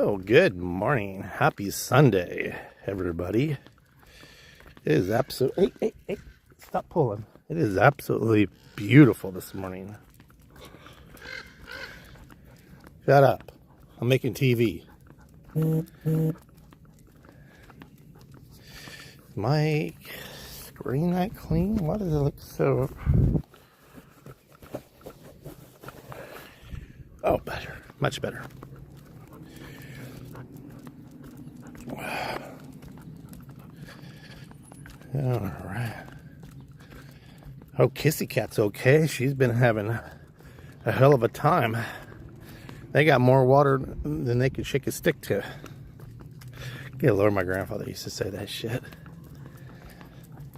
Well, good morning. Happy Sunday, everybody. It is absolutely... Hey, stop pulling. It is absolutely beautiful this morning. Shut up. I'm making TV. My screen not clean? Why does it look so... Oh, better. Much better. All right. Oh, Kissy Cat's okay. She's been having a hell of a time. They got more water than they could shake a stick to. Good Lord, my grandfather used to say that shit.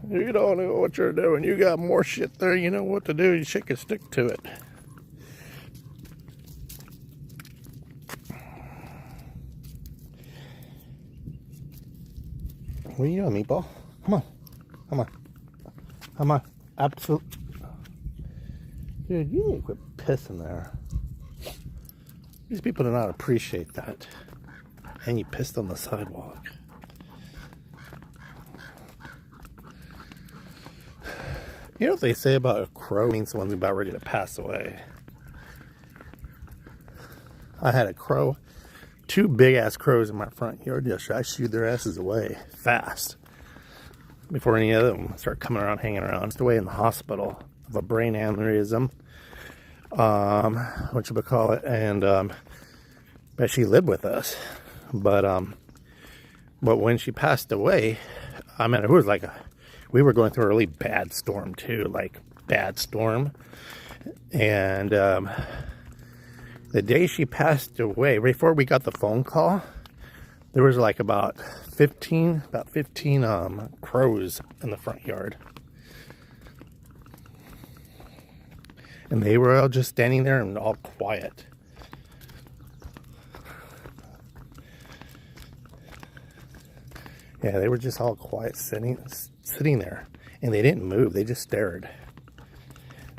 You don't know what you're doing. You got more shit there. You know what to do. You shake a stick to it. What are you doing, meatball? Come on. Come on. Come on. Absolutely. Dude, you need to quit pissing there. These people do not appreciate that. And you pissed on the sidewalk. You know what they say about a crow means someone's about ready to pass away. I had a crow, 2 big-ass crows in my front yard yesterday. I shooed their asses away fast before any of them start coming around, hanging around. Just away in the hospital of a brain aneurysm, what you would call it, and but she lived with us. But when she passed away, I mean, it was like we were going through a really bad storm too, like bad storm, and the day she passed away, before we got the phone call, there was like about 15 crows in the front yard. And they were all just standing there and all quiet. Yeah, they were just all quiet sitting there. And they didn't move, they just stared.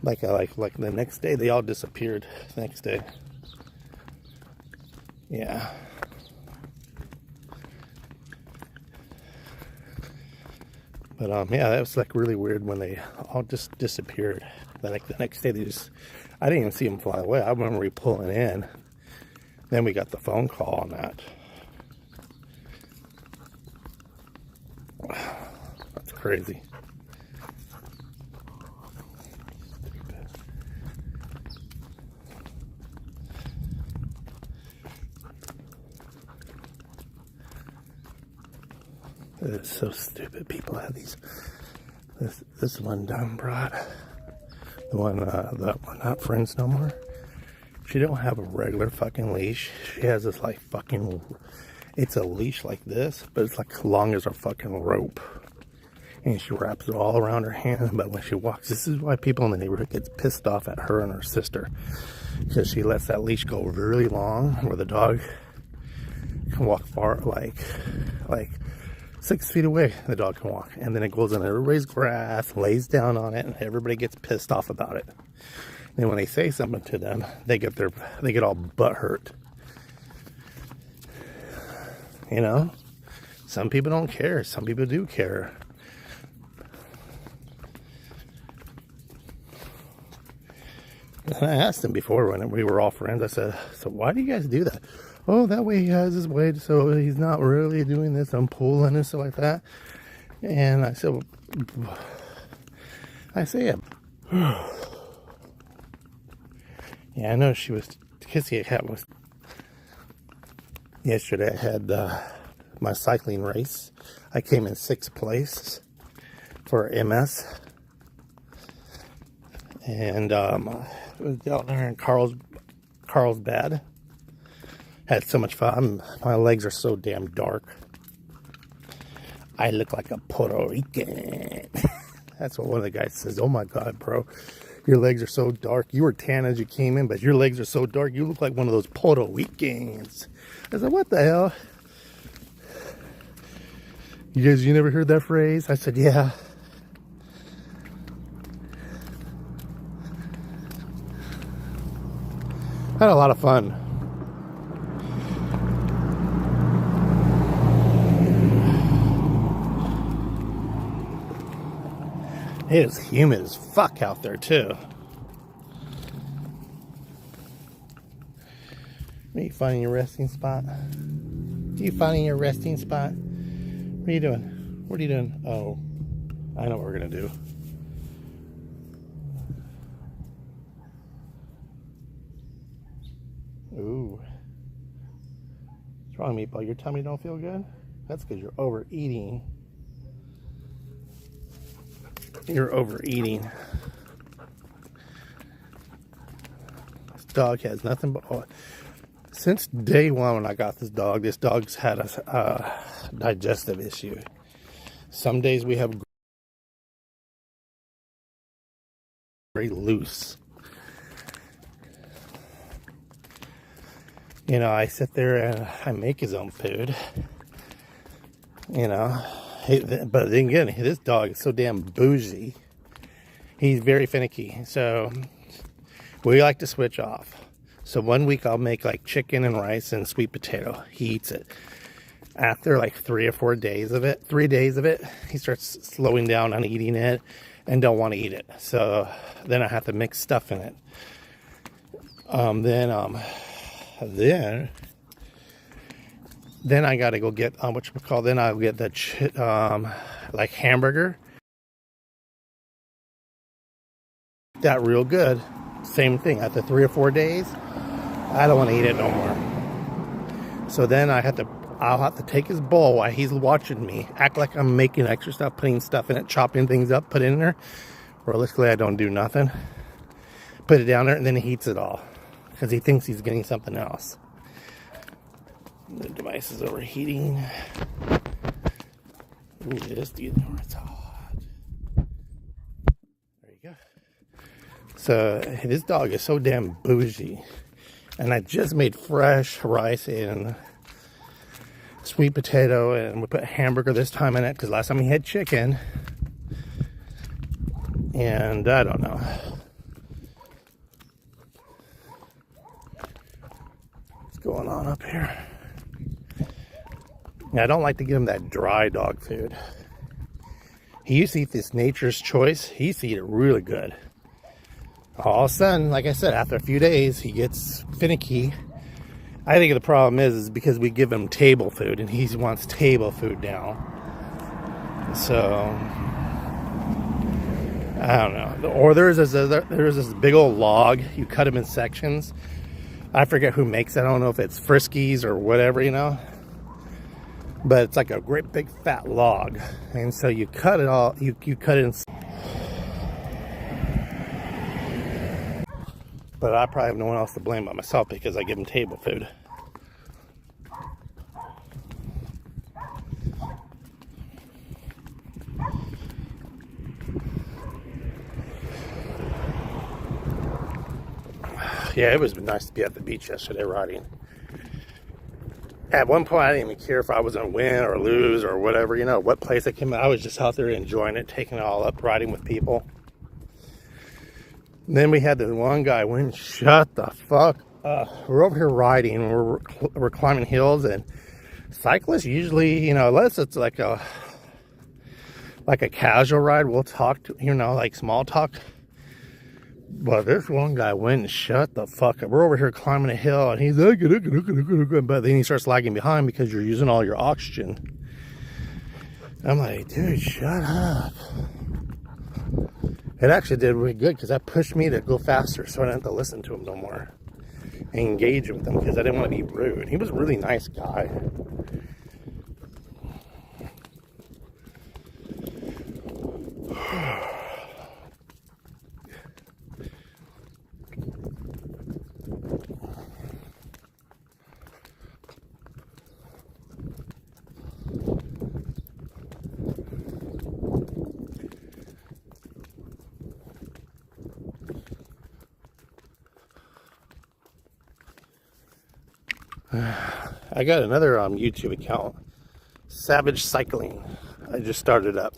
Like the next day, they all disappeared the next day. Yeah. But yeah, that was like really weird when they all just disappeared. Like the next day, I didn't even see them fly away. I remember we pulling in. Then we got the phone call on that. That's crazy. It's so stupid. People have these. This one dumb broad, the one that we're not friends no more. She don't have a regular fucking leash. She has this like fucking. It's a leash like this, but it's like long as a fucking rope, and she wraps it all around her hand. But when she walks, this is why people in the neighborhood get pissed off at her and her sister, because she lets that leash go really long, where the dog can walk far, like 6 feet away, the dog can walk. And then it goes in everybody's grass, lays down on it, and everybody gets pissed off about it. And when they say something to them, they get all butthurt. You know? Some people don't care. Some people do care. And I asked him before when we were all friends, I said, so why do you guys do that? Oh, that way he has his weight, so he's not really doing this. I'm pulling and stuff like that. And I said, yeah, I know she was, Kissy Cat was, yesterday I had my cycling race. I came in 6th place for MS. And I was down there in Carlsbad. Had so much fun. My legs are so damn dark. I look like a Puerto Rican. That's what one of the guys says. Oh my God, bro. Your legs are so dark. You were tan as you came in, but your legs are so dark. You look like one of those Puerto Ricans. I said, what the hell? You never heard that phrase? I said, yeah. I had a lot of fun. It is humid as fuck out there too. Are you finding your resting spot? Are you finding your resting spot? What are you doing? What are you doing? Oh, I know what we're gonna do. Ooh. What's wrong, Meatball? Your tummy don't feel good? That's because you're overeating. You're overeating. This dog has nothing but... Oh, since day one when I got this dog's had a digestive issue. Some days we have very loose. You know, I sit there and I make his own food. You know, but then again, this dog is so damn bougie. He's very finicky. So we like to switch off. So one week I'll make like chicken and rice and sweet potato. He eats it. After like 3 or 4 days of it, he starts slowing down on eating it and don't want to eat it. So then I have to mix stuff in it. Then I gotta go get then I'll get the like hamburger. That real good. Same thing. After 3 or 4 days, I don't want to eat it no more. So then I'll have to take his bowl while he's watching me, act like I'm making extra stuff, putting stuff in it, chopping things up, put it in there. Realistically, I don't do nothing. Put it down there, and then he eats it all because he thinks he's getting something else. The device is overheating. Ooh, this dude, it's hot. There you go. So this dog is so damn bougie. And I just made fresh rice and sweet potato, and we put hamburger this time in it because last time we had chicken. And I don't know. What's going on up here? I don't like to give him that dry dog food. He used to eat this Nature's Choice. He used to eat it really good. All of a sudden, like I said, after a few days, he gets finicky. I think the problem is because we give him table food, and he wants table food now. So, I don't know. Or there's this big old log. You cut them in sections. I forget who makes it. I don't know if it's Friskies or whatever, you know. But it's like a great big fat log. And so you cut it all, you cut it in. But I probably have no one else to blame but myself because I give him table food. Yeah, it was nice to be at the beach yesterday riding. At one point, I didn't even care if I was going to win or lose or whatever, you know, what place I came out. I was just out there enjoying it, taking it all up, riding with people. And then we had this one guy went, shut the fuck up. We're over here riding, and we're climbing hills, and cyclists usually, you know, unless it's like a casual ride, we'll talk to, you know, like small talk. But this one guy went and shut the fuck up. We're over here climbing a hill, and he's like, but then he starts lagging behind because you're using all your oxygen. I'm like, dude, shut up. It actually did really good because that pushed me to go faster, so I didn't have to listen to him no more and engage with him because I didn't want to be rude. He was a really nice guy. I got another YouTube account, Savage Cycling. I just started up.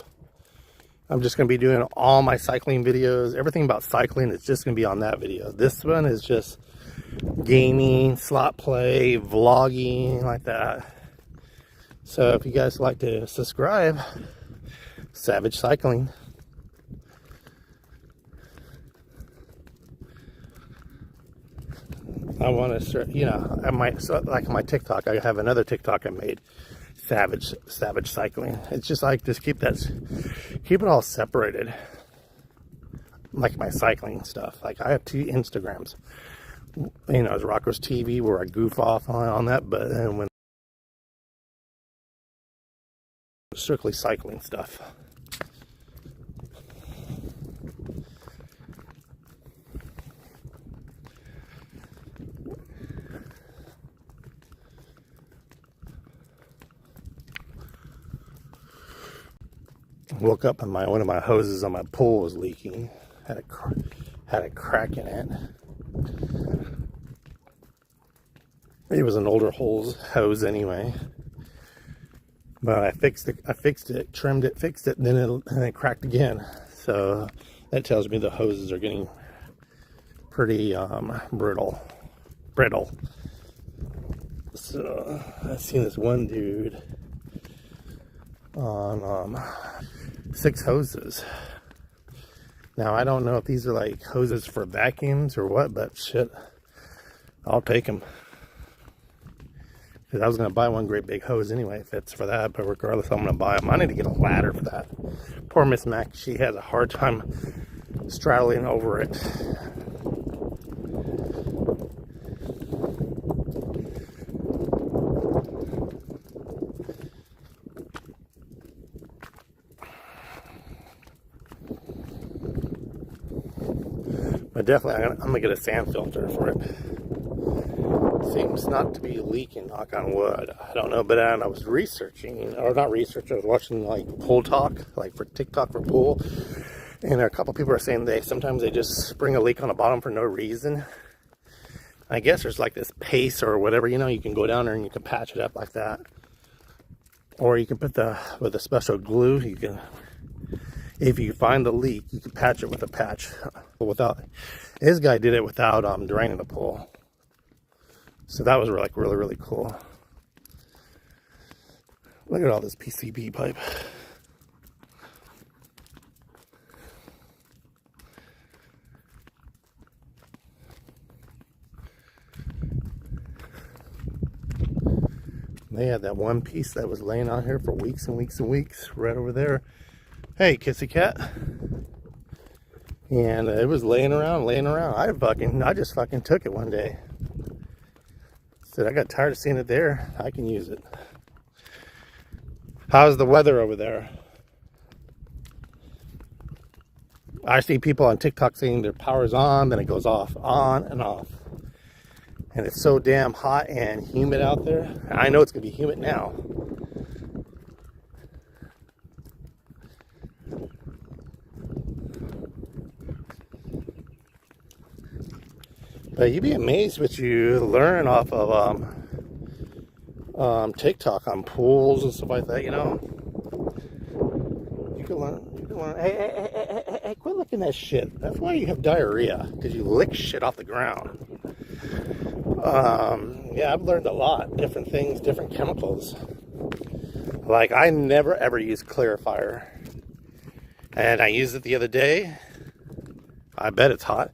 I'm just going to be doing all my cycling videos. Everything about cycling is just going to be on that video. This one is just gaming, slot play, vlogging, like that. So if you guys like to subscribe, Savage Cycling. I want to start, you know, I might, so like my TikTok, I have another TikTok I made, savage cycling. It's just like, just keep it all separated. Like my cycling stuff. Like I have 2 Instagrams. You know, it's Rocco's TV where I goof off on that, but then when strictly cycling stuff. Woke up and one of my hoses on my pool was leaking. Had a crack in it. It was an older hose anyway. But I fixed it, trimmed it, fixed it, and then it cracked again. So that tells me the hoses are getting pretty brittle. So I've seen this one dude on 6 hoses. Now I don't know if these are like hoses for vacuums or what, but shit, I'll take them. Because I was going to buy one great big hose anyway if it's for that, but regardless, I'm going to buy them. I need to get a ladder for that. Poor Miss Mac, she has a hard time straddling over it. But definitely, I'm going to get a sand filter for it. Seems not to be leaking, knock on wood. I don't know, but I was researching, or not researching, I was watching like pool talk, like for TikTok for pool. And a couple people are saying sometimes they just spring a leak on the bottom for no reason. I guess there's like this paste or whatever, you know, you can go down there and you can patch it up like that. Or you can put with a special glue, you can, if you find the leak, you can patch it with a patch. This guy did it without draining the pool. So that was like really cool. Look at all this PCB pipe. They had that one piece that was laying out here for weeks and weeks and weeks, right over there. Hey, kissy cat. And it was laying around. I just fucking took it one day. Said I got tired of seeing it there. I can use it. How's the weather over there? I see people on TikTok saying their power's on, then it goes off, on and off. And it's so damn hot and humid out there. I know it's gonna be humid now. But you'd be amazed what you learn off of TikTok on pools and stuff like that, you know. You can learn. Hey, quit licking that shit. That's why you have diarrhea, because you lick shit off the ground. Yeah, I've learned a lot. Different things, different chemicals. Like, I never ever use clarifier. And I used it the other day. I bet it's hot.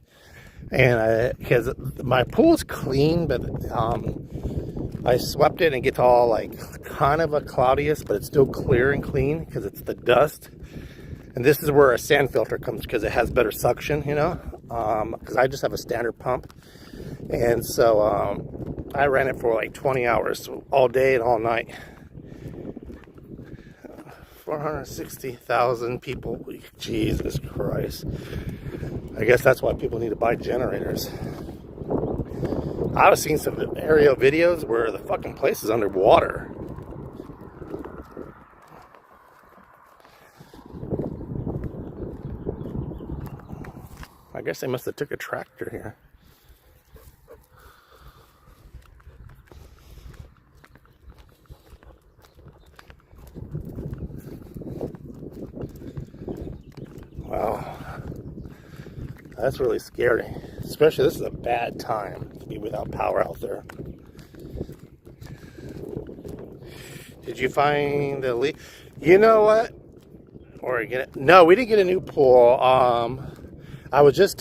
And because my pool's clean, but I swept it and it gets all like kind of a cloudiest, but it's still clear and clean because it's the dust. And this is where a sand filter comes because it has better suction, you know, because I just have a standard pump. And so I ran it for like 20 hours, so all day and all night. 460,000 people. Jesus Christ. I guess that's why people need to buy generators. I've seen some aerial videos where the fucking place is underwater. I guess they must have took a tractor here. Wow. That's really scary. Especially, this is a bad time to be without power out there. Did you find the leak? You know what? Or get it? No, we didn't get a new pool. I was just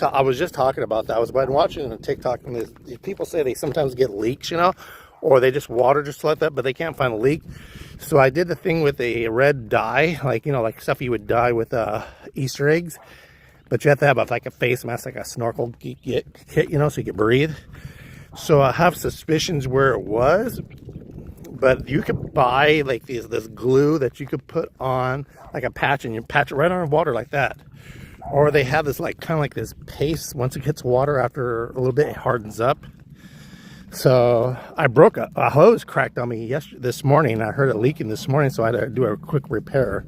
talking about that. I was watching on TikTok, and people say they sometimes get leaks, you know, or they just water just like that, but they can't find a leak. So I did the thing with a red dye, like, you know, like stuff you would dye with Easter eggs, but you have to have like a face mask, like a snorkel kit, you know, so you can breathe. So I have suspicions where it was, but you could buy like this glue that you could put on like a patch, and you patch it right on water like that. Or they have this like kind of like this paste once it gets water after a little bit it hardens up. So I broke a hose cracked on me this morning. I heard it leaking this morning, so I had to do a quick repair.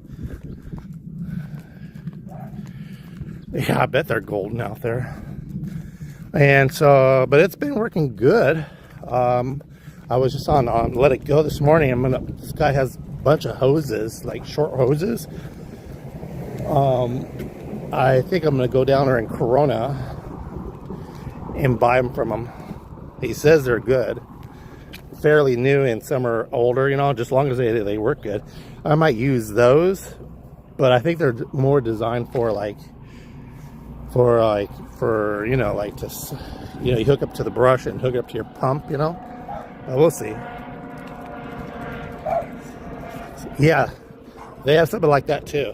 Yeah, I bet they're golden out there. And so, but it's been working good. I was just on Let It Go this morning. This guy has a bunch of hoses, like short hoses. I think I'm gonna go down there in Corona and buy them from him. He says they're good, fairly new, and some are older, you know, just as long as they work good. I might use those, but I think they're more designed for you know, like to, you know, you hook up to the brush and hook it up to your pump, you know. We'll see. Yeah, they have something like that too.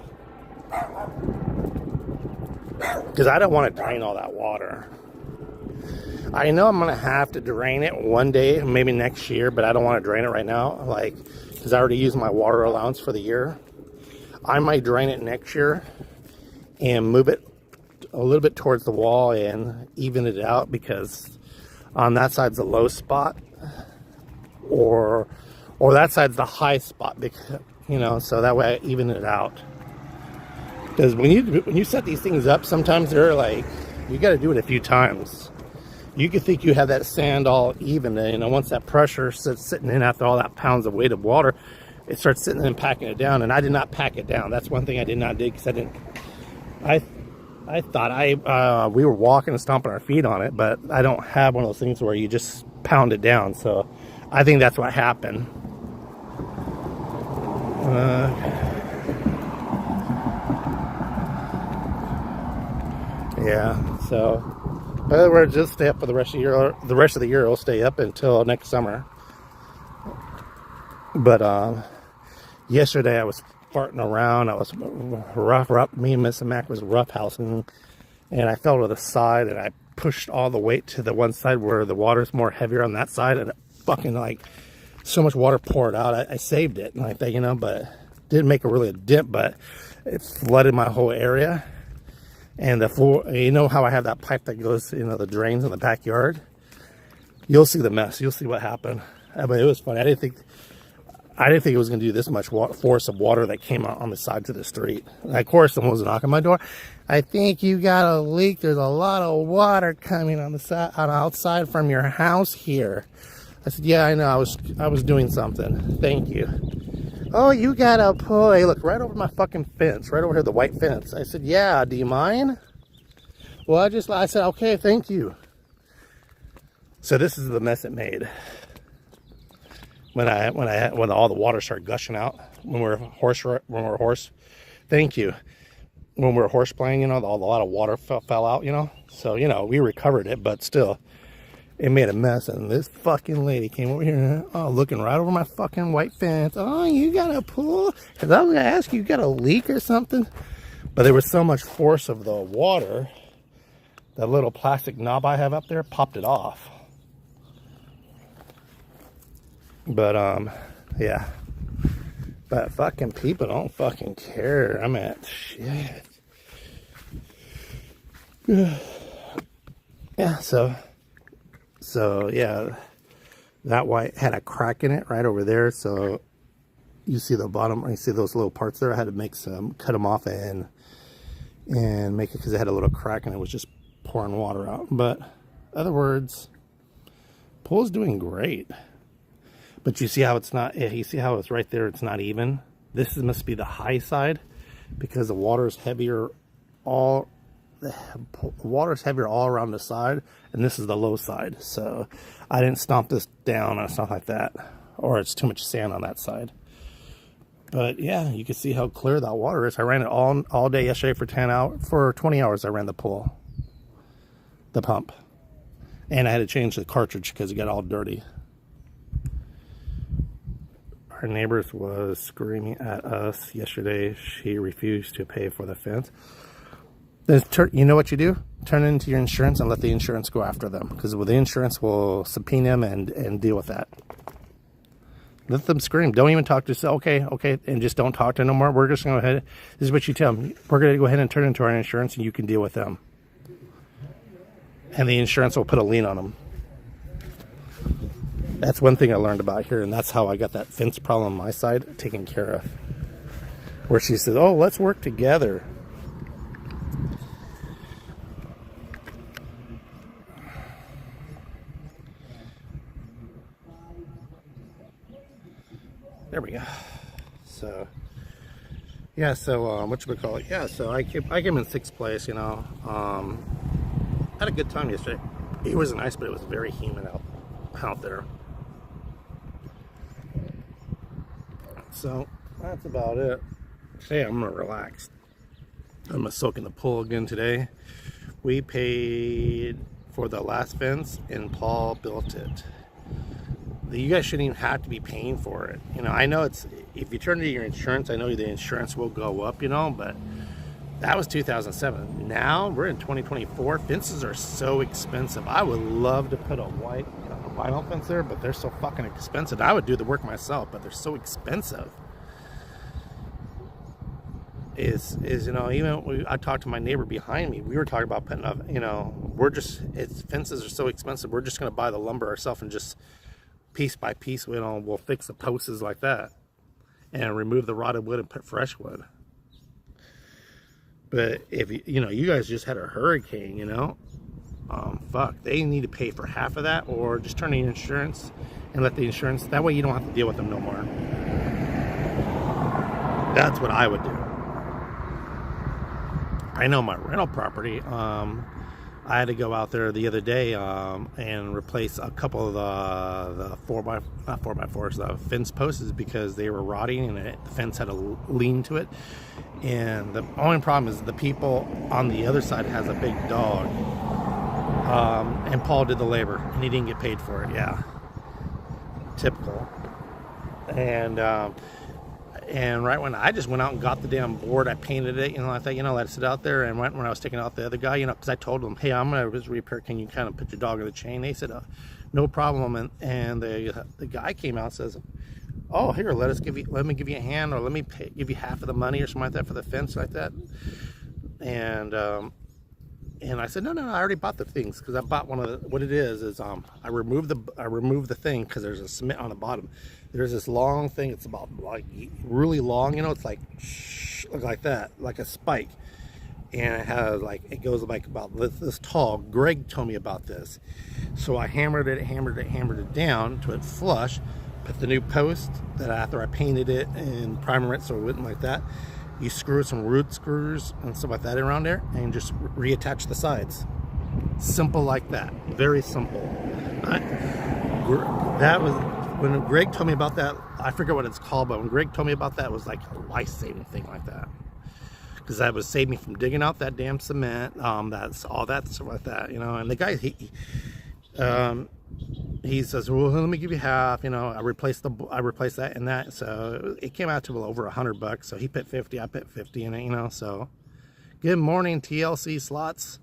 Because I don't want to drain all that water. I know I'm going to have to drain it one day, maybe next year, but I don't want to drain it right now, like, because I already used my water allowance for the year. I might drain it next year and move it a little bit towards the wall and even it out, because on that side's the low spot, or that side's the high spot, because, you know, so that way I even it out. Because when you set these things up, sometimes they're like, you got to do it a few times. You could think you have that sand all even, and, you know, once that pressure sits sitting in after all that pounds of weight of water, it starts sitting in and packing it down. And I did not pack it down. That's one thing I did not do, because I thought we were walking and stomping our feet on it, but I don't have one of those things where you just pound it down. So I think that's what happened. Yeah, so in other words, just stay up for the rest of the year. The rest of the year will stay up until next summer. But yesterday I was farting around. I was rough. Me and Miss Mac was roughhousing, and I fell to the side, and I pushed all the weight to the one side where the water's more heavier on that side, and it fucking, like, so much water poured out. I saved it like that, you know, but didn't make a dip, but it flooded my whole area. And the floor, you know how I have that pipe that goes, you know, the drains in the backyard? You'll see the mess. You'll see what happened. I mean, it was funny. I didn't think it was going to do this much force of water that came out on the sides of the street. And of course, someone was knocking on my door. I think you got a leak. There's a lot of water coming on the side, outside from your house here. I said, yeah, I know. I was doing something. Thank you. Oh, you got a pull. Hey, look, right over my fucking fence. Right over here, the white fence. I said, yeah, do you mind? Well, I said, okay, thank you. So this is the mess it made. When all the water started gushing out, when we were horse, thank you. When we were horse playing, you know, a lot of water fell out, you know. So, you know, we recovered it, but still, it made a mess. And this fucking lady came over here, looking right over my fucking white fence. Oh, you got a pool? Because I was gonna ask you got a leak or something. But there was so much force of the water, that little plastic knob I have up there popped it off. But yeah, but fucking people don't fucking care. I'm at shit. Yeah, so yeah, that white had a crack in it right over there. So you see the bottom, you see those little parts there. I had to cut them off and make it, because it had a little crack and it was just pouring water out. But in other words, pool's doing great. But you see how it's not, you see how it's right there, it's not even? This must be the high side, because the water is heavier all around the side, and this is the low side. So I didn't stomp this down or something like that, or it's too much sand on that side. But yeah, you can see how clear that water is. I ran it all day yesterday for 20 hours. I ran the pool. the pump. And I had to change the cartridge because it got all dirty. Our neighbors was screaming at us yesterday. She refused to pay for the fence. You know what you do? Turn it into your insurance and let the insurance go after them. Because the insurance will subpoena them and deal with that. Let them scream. Don't even talk to them. Okay, and just don't talk to them no more. We're just going to go ahead. This is what you tell them. We're going to go ahead and turn it into our insurance and you can deal with them. And the insurance will put a lien on them. That's one thing I learned about here, and that's how I got that fence problem on my side taken care of. Where she says, oh, let's work together. There we go. So, yeah, so, whatchamacallit? Yeah, so I came in 6th place, you know. Had a good time yesterday. It was nice, but it was very humid out there. So that's about it. Today I'm gonna relax. I'm gonna soak in the pool again today. We paid for the last fence and Paul built it. You guys shouldn't even have to be paying for it. You know, I know it's, if you turn to your insurance, I know the insurance will go up, you know, but that was 2007. Now we're in 2024. Fences are so expensive. I would love to put a white vinyl fence there, but they're so fucking expensive. I would do the work myself, but they're so expensive. You know, even I talked to my neighbor behind me. We were talking about putting up, you know, fences are so expensive. We're just going to buy the lumber ourselves and just piece by piece, you know, we'll fix the posts like that and remove the rotted wood and put fresh wood. But if you know, you guys just had a hurricane, you know, fuck, they need to pay for half of that, or just turn in your insurance and let the insurance, that way you don't have to deal with them no more. That's what I would do. I know my rental property, I had to go out there the other day and replace a couple of the 4x4s, the fence posts, because they were rotting and the fence had a lean to it. And the only problem is the people on the other side has a big dog. And Paul did the labor and he didn't get paid for it. Yeah, typical. And right when I just went out and got the damn board, I painted it, you know, I thought, you know, let it sit out there. And when I was taking out the other guy, you know, because I told him, hey, I'm going to repair, can you kind of put your dog in the chain? They said, no problem. And the guy came out and says, oh, here, let me give you a hand, or let me give you half of the money or something like that for the fence like that. And I said, no, I already bought the things, because I bought one of the, what it is I removed the thing, because there's a cement on the bottom. There's this long thing, it's about like really long, you know, it's like like that, like a spike, and it has like, it goes like about this tall. Greg told me about this, so I hammered it down to it flush, put the new post that after I painted it and primer it so it wouldn't like that. You screw some root screws and stuff like that around there and just reattach the sides. Simple like that. Very simple. That was, when Greg told me about that, I forget what it's called, but when Greg told me about that, it was like a life-saving thing like that. Because that would save me from digging out that damn cement, that's all that stuff like that, you know. And the guy, he says, well, let me give you half, you know. I replaced that and that, so it came out to over $100. So he put 50, I put 50 in it, you know. So good morning, TLC slots.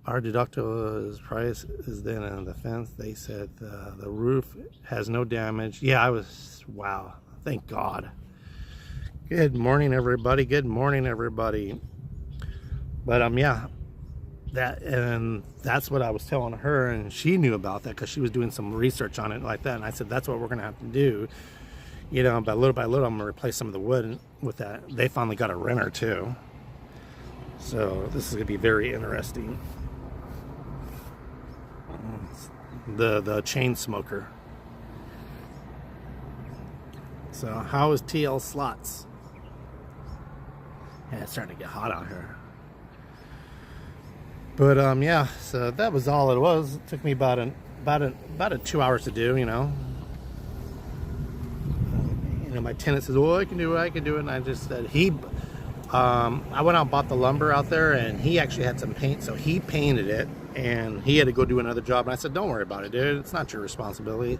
Our deductible price is then in the fence. They said the roof has no damage. Yeah, wow, thank God. Good morning, everybody. Good morning, everybody. But yeah, that's what I was telling her, and she knew about that because she was doing some research on it like that. And I said, that's what we're gonna have to do, you know. But little by little, I'm gonna replace some of the wood with that. They finally got a renter too, so this is gonna be very interesting. The chain smoker. So how is TL slots? Yeah, it's starting to get hot out here. But yeah, so that was all it was. It took me about 2 hours to do, you know. You know, my tenant says, well, I can do it, and I just said, I went out and bought the lumber out there, and he actually had some paint, so he painted it, and he had to go do another job. And I said, don't worry about it, dude. It's not your responsibility.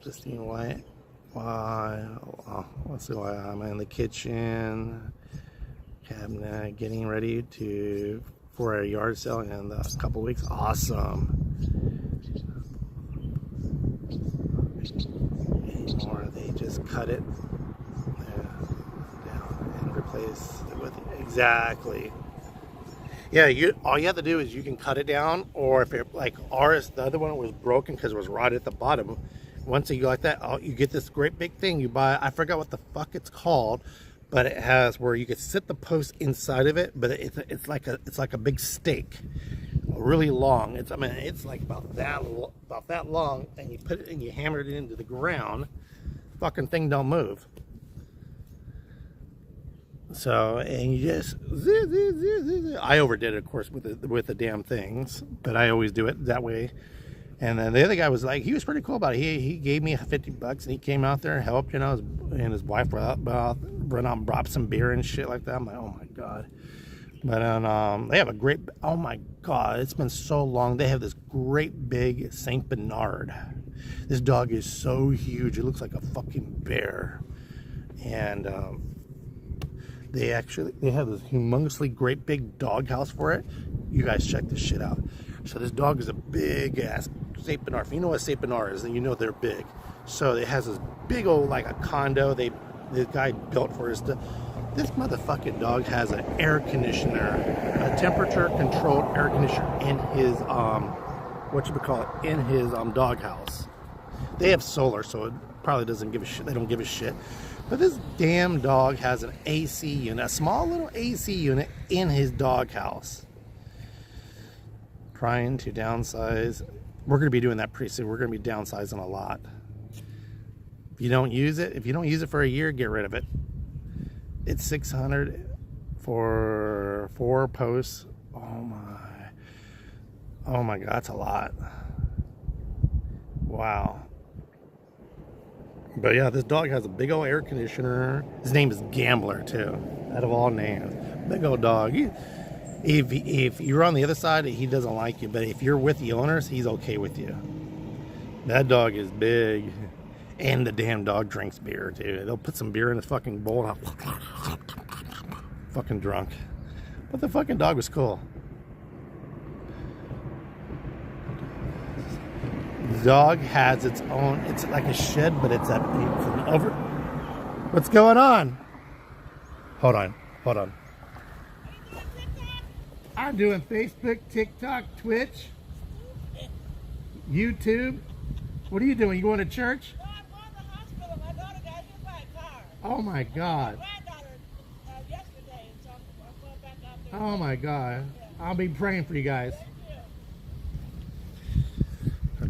Just, you know, let's see why I'm in the kitchen cabinet getting ready for a yard sale in a couple weeks. Awesome. Anymore, they just cut it down and replace it with exactly. Yeah, all you have to do is you can cut it down, or if it, like ours, the other one was broken because it was right at the bottom. Once you go like that, you get this great big thing you buy. I forgot what the fuck it's called, but it has where you can sit the post inside of it, but it's like a big stake, really long. It's like about that long, and you put it and you hammer it into the ground. Fucking thing don't move. So, and you just, I overdid it, of course, with the damn things, but I always do it that way. And then the other guy was like, he was pretty cool about it. He gave me $50 and he came out there and helped, you know, and his wife run out and brought some beer and shit like that. I'm like, oh my God. But they have a great, oh my God, it's been so long. They have this great big Saint Bernard. This dog is so huge. It looks like a fucking bear. And they have this humongously great big dog house for it. You guys check this shit out. So this dog is a big ass Saint Bernard. If you know what Saint Bernard is, then you know they're big. So it has this big old, like a condo this guy built for his. This motherfucking dog has an air conditioner, a temperature controlled air conditioner in his in his dog house. They have solar, so it probably doesn't give a shit. They don't give a shit. But this damn dog has an AC unit, a small little AC unit in his dog house. Trying to downsize. We're going to be doing that pretty soon. We're going to be downsizing a lot. If you don't use it for a year, get rid of it. It's $600 for 4 posts. Oh my God, that's a lot. Wow. But yeah, this dog has a big old air conditioner. His name is Gambler too, out of all names. Big old dog. If you're on the other side, he doesn't like you. But if you're with the owners, he's okay with you. That dog is big. And the damn dog drinks beer, dude. They'll put some beer in his fucking bowl. And fucking drunk. But the fucking dog was cool. The dog has its own, it's like a shed, but it's an over. What's going on? Hold on. I'm doing Facebook, TikTok, Twitch, YouTube. What are you doing? You going to church? No, I'm going to the hospital. My daughter got hit by a car. Oh my God. My granddaughter yesterday, so I'm going back out there. Oh my God. I'll be praying for you guys.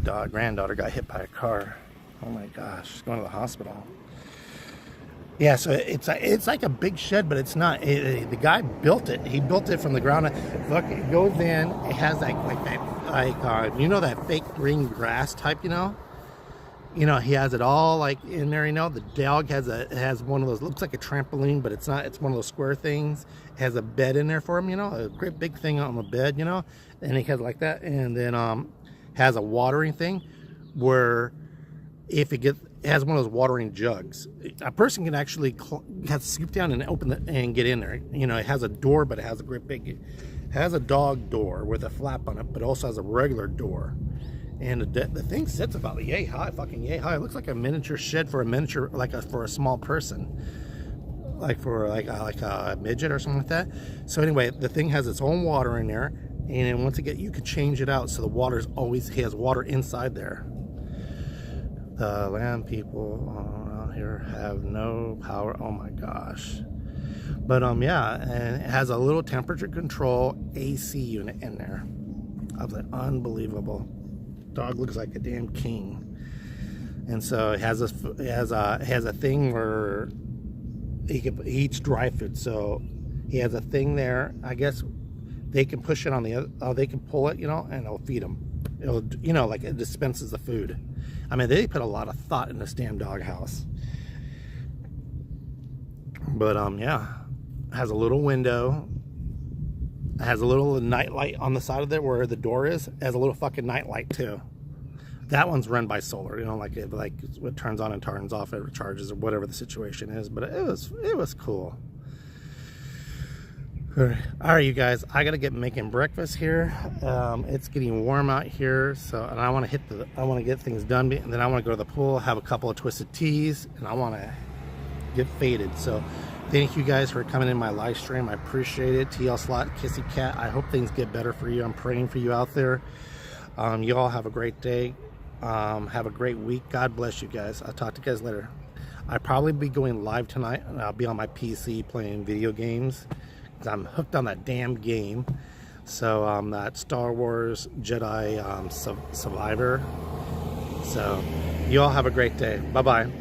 Her granddaughter got hit by a car. Oh my gosh. She's going to the hospital. Yeah, so it's like a big shed, but it's not. The guy built it. He built it from the ground up. Look, it goes in. It has you know that fake green grass type, you know? You know, he has it all like in there, you know? The dog has one of those, looks like a trampoline, but it's not. It's one of those square things. It has a bed in there for him, you know? A great big thing on the bed, you know? And he has like that. And then has a watering thing where if it has one of those watering jugs. A person can actually have to scoop down and open it and get in there. You know, it has a door, but it has a great big, has a dog door with a flap on it, but also has a regular door. And the thing sits about yay high, fucking yay high. It looks like a miniature shed for a miniature, for a small person, like for a midget or something like that. So anyway, the thing has its own water in there, and once you could change it out so the water's always has water inside there. The land people around here have no power. Oh my gosh. But yeah, and it has a little temperature control AC unit in there. I was like, unbelievable. Dog looks like a damn king. And so it has a thing where he eats dry food. So he has a thing there. I guess they can push it on the other, they can pull it, you know, and it'll feed him. It'll, you know, like it dispenses the food. I mean, they put a lot of thought in this damn dog house. But yeah, has a little window. It has a little night light on the side of it where the door is. It has a little fucking night light too. That one's run by solar, you know, like it turns on and turns off, it recharges or whatever the situation is. But it was cool. All right, you guys, I gotta get making breakfast here. It's getting warm out here, so and I want to get things done, and then I want to go to the pool, have a couple of twisted teas, and I want to get faded. So thank you guys for coming in my live stream. I appreciate it. TL Slot, Kissy Cat, I hope things get better for you. I'm praying for you out there. You all have a great day. Have a great week. God bless you guys. I'll talk to you guys later. I'll probably be going live tonight, and I'll be on my PC playing video games. I'm hooked on that damn game. So that Star Wars Jedi Survivor. So you all have a great day. Bye bye.